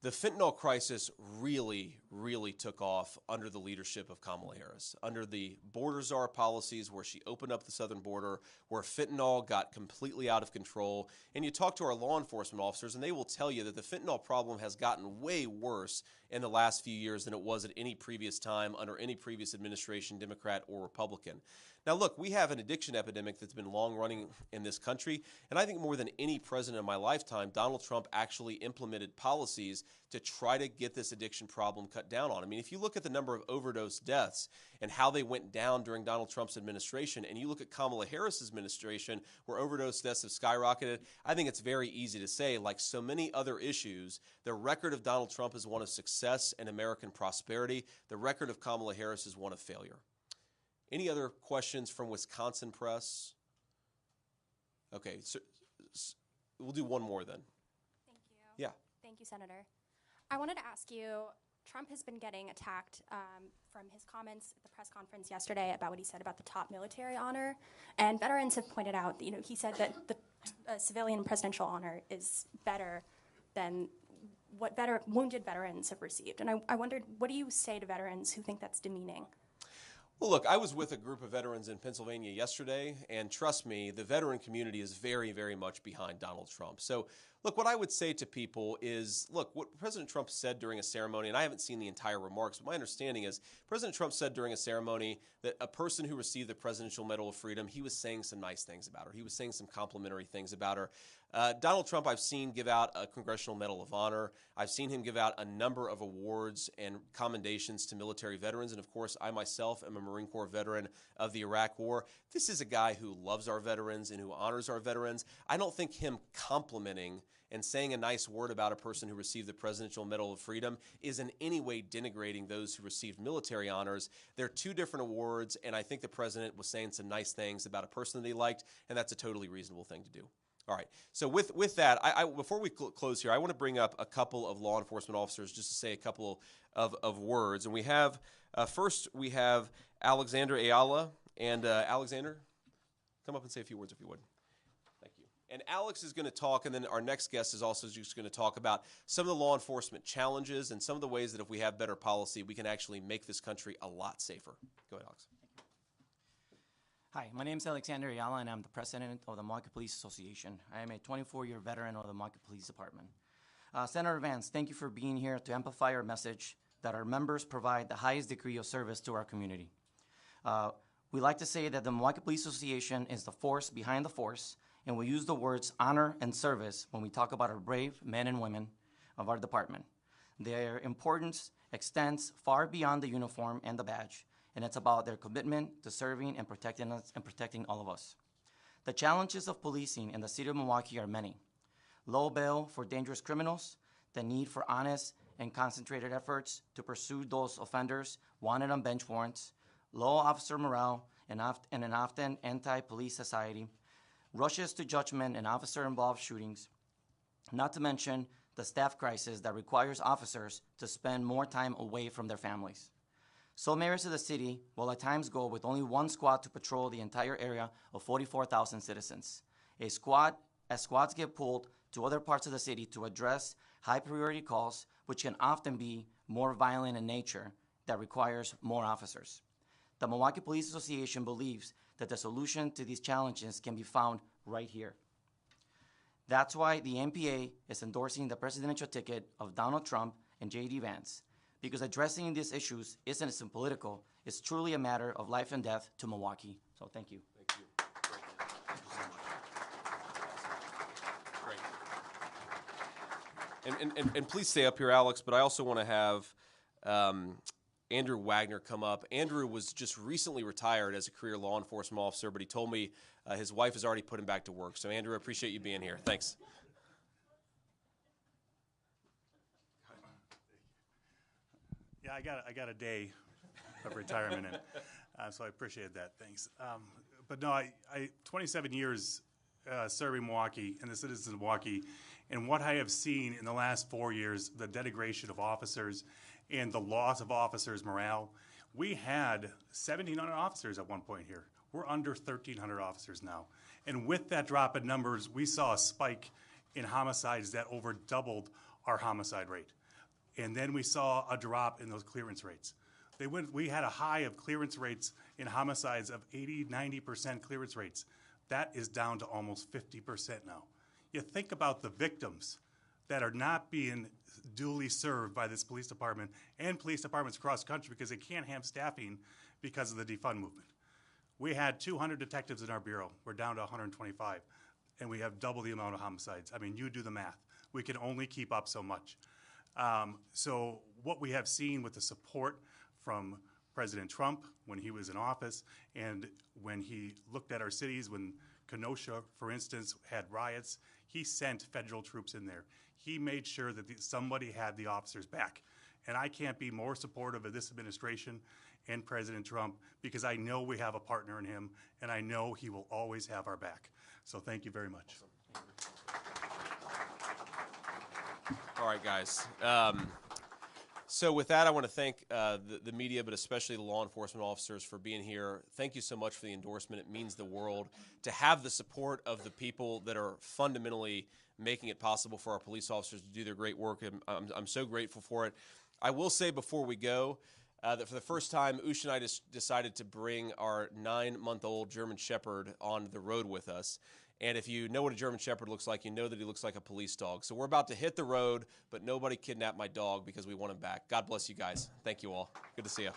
the fentanyl crisis really, really took off under the leadership of Kamala Harris, under the border czar policies where she opened up the southern border, where fentanyl got completely out of control. And you talk to our law enforcement officers, and they will tell you that the fentanyl problem has gotten way worse in the last few years than it was at any previous time under any previous administration, Democrat or Republican. Now, look, we have an addiction epidemic that's been long running in this country, and I think more than any president in my lifetime, Donald Trump actually implemented policies to try to get this addiction problem cut down on. I mean, if you look at the number of overdose deaths and how they went down during Donald Trump's administration, and you look at Kamala Harris's administration where overdose deaths have skyrocketed, I think it's very easy to say, like so many other issues, the record of Donald Trump is one of success and American prosperity. The record of Kamala Harris is one of failure. Any other questions from Wisconsin press? Okay, so we'll do one more then. Thank you. Yeah. Thank you, Senator. I wanted to ask you, Trump has been getting attacked from his comments at the press conference yesterday about what he said about the top military honor. And veterans have pointed out that, he said that the civilian presidential honor is better than what wounded veterans have received. And I wondered, what do you say to veterans who think that's demeaning? Well, look, I was with a group of veterans in Pennsylvania yesterday, and trust me, the veteran community is very, very much behind Donald Trump. So, look, what I would say to people is, look, what President Trump said during a ceremony, and I haven't seen the entire remarks, but my understanding is President Trump said during a ceremony that a person who received the Presidential Medal of Freedom, he was saying some nice things about her. He was saying some complimentary things about her. Donald Trump, I've seen give out a Congressional Medal of Honor. I've seen him give out a number of awards and commendations to military veterans. And of course, I myself am a Marine Corps veteran of the Iraq War. This is a guy who loves our veterans and who honors our veterans. I don't think him complimenting and saying a nice word about a person who received the Presidential Medal of Freedom is in any way denigrating those who received military honors. They're two different awards, and I think the president was saying some nice things about a person that he liked, and that's a totally reasonable thing to do. All right, so with that, before we close here, I want to bring up a couple of law enforcement officers just to say a couple of words. And we have, first we have Alexander Ayala. And Alexander, come up and say a few words if you would. Thank you. And Alex is going to talk, and then our next guest is also just going to talk about some of the law enforcement challenges and some of the ways that if we have better policy, we can actually make this country a lot safer. Go ahead, Alex. Hi, my name is Alexander Ayala, and I'm the president of the Milwaukee Police Association. I am a 24-year veteran of the Milwaukee Police Department. Senator Vance, thank you for being here to amplify our message that our members provide the highest degree of service to our community. We like to say that the Milwaukee Police Association is the force behind the force, and we use the words honor and service when we talk about our brave men and women of our department. Their importance extends far beyond the uniform and the badge, and it's about their commitment to serving and protecting us and protecting all of us. The challenges of policing in the city of Milwaukee are many. Low bail for dangerous criminals, the need for honest and concentrated efforts to pursue those offenders wanted on bench warrants, low officer morale, and an often anti-police society, rushes to judgment and officer-involved shootings, not to mention the staff crisis that requires officers to spend more time away from their families. Some areas of the city will at times go with only one squad to patrol the entire area of 44,000 citizens. As squads get pulled to other parts of the city to address high priority calls, which can often be more violent in nature, that requires more officers. The Milwaukee Police Association believes that the solution to these challenges can be found right here. That's why the MPA is endorsing the presidential ticket of Donald Trump and JD Vance, because addressing these issues isn't political, it's truly a matter of life and death to Milwaukee. So thank you. Thank you. Great. And please stay up here, Alex, but I also want to have Andrew Wagner come up. Andrew was just recently retired as a career law enforcement officer, but he told me his wife has already put him back to work. So Andrew, I appreciate you being here. Thanks. Yeah, I got a day of retirement in, so I appreciate that. Thanks. But no, I 27 years serving Milwaukee and the citizens of Milwaukee, and what I have seen in the last 4 years, the denigration of officers and the loss of officers' morale. We had 1,700 officers at one point here. We're under 1,300 officers now. And with that drop in numbers, we saw a spike in homicides that over doubled our homicide rate. And then we saw a drop in those clearance rates. We had a high of clearance rates in homicides of 80, 90% clearance rates. That is down to almost 50% now. You think about the victims that are not being duly served by this police department and police departments across the country because they can't have staffing because of the defund movement. We had 200 detectives in our bureau. We're down to 125, and we have double the amount of homicides. I mean, you do the math. We can only keep up so much. So what we have seen with the support from President Trump when he was in office and when he looked at our cities, when Kenosha, for instance, had riots, he sent federal troops in there. He made sure that somebody had the officers back. And I can't be more supportive of this administration and President Trump because I know we have a partner in him, and I know he will always have our back. So thank you very much. All right, guys. So with that, I want to thank the media, but especially the law enforcement officers for being here. Thank you so much for the endorsement. It means the world to have the support of the people that are fundamentally making it possible for our police officers to do their great work. I'm so grateful for it. I will say before we go that for the first time, Ush and I decided to bring our 9-month-old German Shepherd on the road with us. And if you know what a German Shepherd looks like, you know that he looks like a police dog. So we're about to hit the road, but nobody kidnapped my dog because we want him back. God bless you guys. Thank you all. Good to see you.